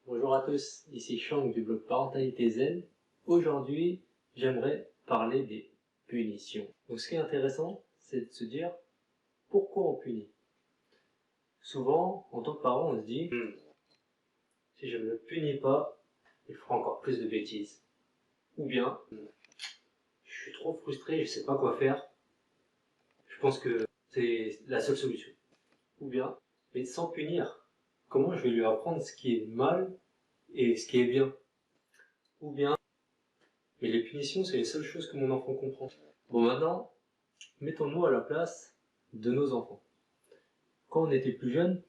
Bonjour à tous, ici Shang du blog Parentalité Zen. Aujourd'hui, j'aimerais parler des punitions. Donc ce qui est intéressant, c'est de se dire pourquoi on punit. Souvent, en tant que parent, on se dit si je ne le punis pas, il fera encore plus de bêtises. Ou bien, je suis trop frustré, je sais pas quoi faire. Je pense que c'est la seule solution. Ou bien, mais sans punir, comment je vais lui apprendre ce qui est mal et ce qui est bien? Ou bien, mais les punitions, c'est les seules choses que mon enfant comprend. Bon, maintenant, mettons-nous à la place de nos enfants. Quand on était plus jeune,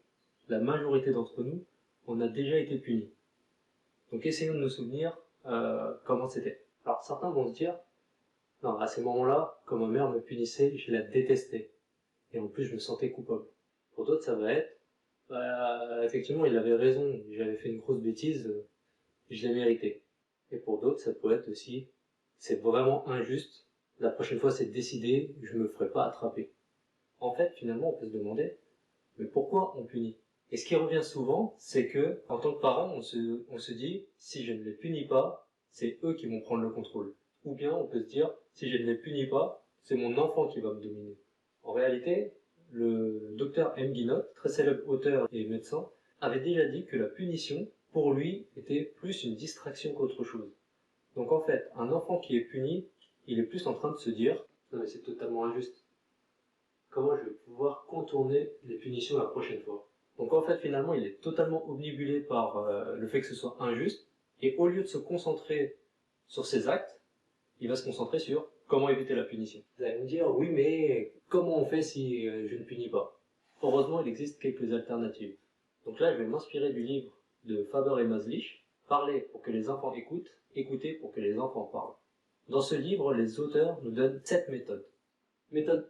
la majorité d'entre nous, on a déjà été punis. Donc essayons de nous souvenir comment c'était. Alors certains vont se dire, non, à ces moments-là, quand ma mère me punissait, je la détestais. Et en plus, je me sentais coupable. Pour d'autres, ça va être, effectivement, il avait raison, j'avais fait une grosse bêtise, je l'ai mérité. Et pour d'autres, ça peut être aussi, c'est vraiment injuste, la prochaine fois c'est décidé, je me ferai pas attraper. En fait, finalement, on peut se demander, mais pourquoi on punit? Et ce qui revient souvent, c'est que, en tant que parent, on se dit, si je ne les punis pas, c'est eux qui vont prendre le contrôle. Ou bien, on peut se dire, si je ne les punis pas, c'est mon enfant qui va me dominer. En réalité, le docteur M. Guinot, très célèbre auteur et médecin, avait déjà dit que la punition, pour lui, était plus une distraction qu'autre chose. Donc en fait, un enfant qui est puni, il est plus en train de se dire, non mais c'est totalement injuste. Comment je vais pouvoir contourner les punitions la prochaine fois? Donc en fait, finalement, il est totalement obnubilé par le fait que ce soit injuste, et au lieu de se concentrer sur ses actes, il va se concentrer sur comment éviter la punition. Vous allez me dire, oui, mais comment on fait si je ne punis pas? Heureusement, il existe quelques alternatives. Donc là, je vais m'inspirer du livre de Faber et Maslich, Parler pour que les enfants écoutent, écouter pour que les enfants parlent. Dans ce livre, les auteurs nous donnent 7 méthodes. Méthode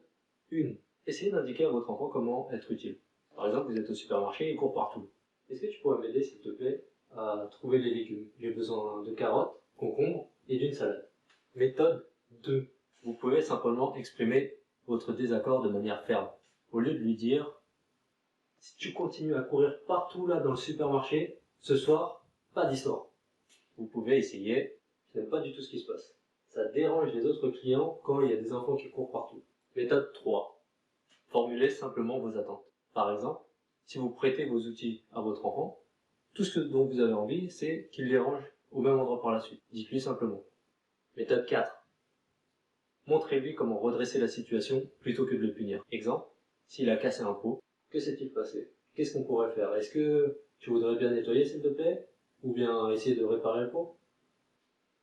1. Essayez d'indiquer à votre enfant comment être utile. Par exemple, vous êtes au supermarché et il court partout. Est-ce que tu pourrais m'aider, s'il te plaît, à trouver les légumes? J'ai besoin de carottes, concombres et d'une salade. Méthode 2. Vous pouvez simplement exprimer votre désaccord de manière ferme. Au lieu de lui dire, si tu continues à courir partout là dans le supermarché, ce soir, pas d'histoire. Vous pouvez essayer, je n'aime pas du tout ce qui se passe. Ça dérange les autres clients quand il y a des enfants qui courent partout. Méthode 3. Formulez simplement vos attentes. Par exemple, si vous prêtez vos outils à votre enfant, tout ce dont vous avez envie, c'est qu'il les range au même endroit par la suite. Dites-lui simplement. Méthode 4. Montrez-lui comment redresser la situation plutôt que de le punir. Exemple, s'il a cassé un pot, que s'est-il passé? Qu'est-ce qu'on pourrait faire? Est-ce que tu voudrais bien nettoyer, s'il te plaît? Ou bien essayer de réparer le pot?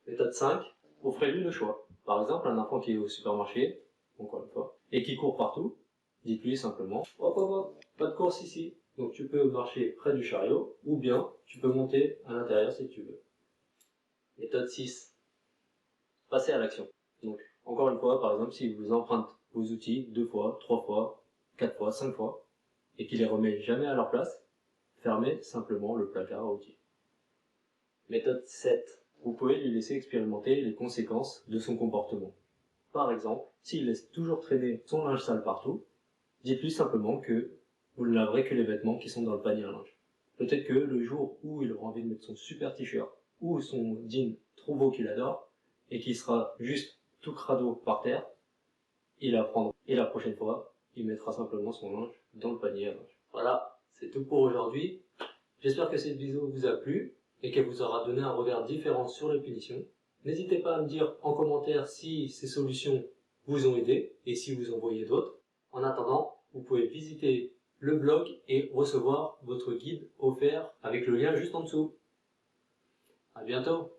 Méthode 5. Offrez-lui le choix. Par exemple, un enfant qui est au supermarché, encore une fois, et qui court partout, dites-lui simplement, hop hop hop, pas de course ici. Donc tu peux marcher près du chariot, ou bien tu peux monter à l'intérieur si tu veux. Méthode 6. Passez à l'action. Donc, encore une fois, par exemple, si vous emprunte vos outils 2 fois, 3 fois, 4 fois, 5 fois, et qu'il les remet jamais à leur place, fermez simplement le placard à outils. Méthode 7. Vous pouvez lui laisser expérimenter les conséquences de son comportement. Par exemple, s'il laisse toujours traîner son linge sale partout, dites-lui simplement que vous ne laverez que les vêtements qui sont dans le panier à linge. Peut-être que le jour où il aura envie de mettre son super t-shirt ou son jean trop beau qu'il adore, et qui sera juste tout crado par terre, il apprendra. Et la prochaine fois, il mettra simplement son linge dans le panier à linge. Voilà, c'est tout pour aujourd'hui. J'espère que cette vidéo vous a plu et qu'elle vous aura donné un regard différent sur les punitions. N'hésitez pas à me dire en commentaire si ces solutions vous ont aidé et si vous en voyez d'autres. En attendant, vous pouvez visiter le blog et recevoir votre guide offert avec le lien juste en dessous. À bientôt!